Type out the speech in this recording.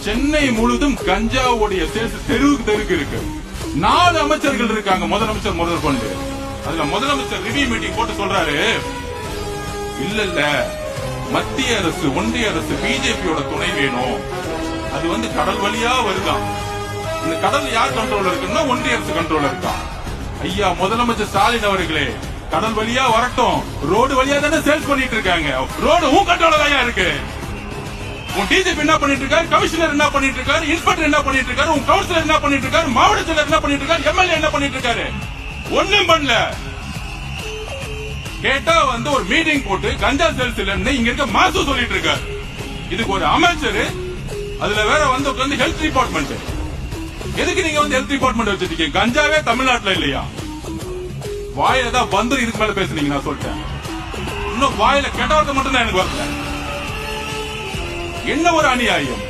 சென்னை முழுதும் கஞ்சாவுடைய தெருவுக்கு இருக்கு. 4 அமைச்சர்கள் இருக்காங்க, முதலமைச்சர் முதல் கொண்டு. அதுல முதலமைச்சர் ரிவ்யூ மீட்டிங் போட்டு சொல்றாரு, இல்ல மத்திய அரசு ஒன்றிய அரசு பிஜேபியோட துணை வேணும். அது கடல் வழியா வருதான். இந்த கடல் யார் கண்ட்ரோல் இருக்குன்னா ஒன்றிய அரசு கண்ட்ரோல் இருக்கா. ஐயா முதலமைச்சர் ஸ்டாலின் அவர்களே, கடல் வழியா வரட்டும், ரோடு வழியா தானே சேல்ஸ் பண்ணிட்டு இருக்காங்க. ரோடு உன் கண்ட்ரோல தான் இருக்கு. உன் டிஜிபி என்ன பண்ணிட்டு இருக்காரு, கமிஷனர் என்ன பண்ணிட்டு இருக்காரு, இன்ஸ்பெக்டர் என்ன பண்ணிட்டு இருக்காரு, உன் கவுன்சிலர் என்ன பண்ணிட்டு இருக்காரு, மாவட்ட செயலர் என்ன பண்ணிட்டு இருக்காரு, எம்எல்ஏ என்ன பண்ணிட்டு இருக்காரு, ஒண்ணும் பண்ணல. கேட்டா ஒரு மீட்டிங் போட்டு கஞ்சா சேல்ஸ் இல்லன்னு இங்க இருக்க மாசு சொல்லிட்டு இருக்காரு. இதுக்கு ஒரு அமைச்சர், அதுல வேற ஹெல்த் டிபார்ட்மெண்ட். எதுக்கு நீங்க ஹெல்த் டிபார்ட்மெண்ட் வச்சிருக்கீங்க? கஞ்சாவே தமிழ்நாட்டுல இல்லையா? வாயில தான் இதுக்கு மேல பேசுனீங்க. நான் சொல்லிட்டேன், இன்னும் வாயில கெட்ட வார்த்தை மட்டும் தான் எனக்கு வரல. என்ன ஒரு அநியாயம்!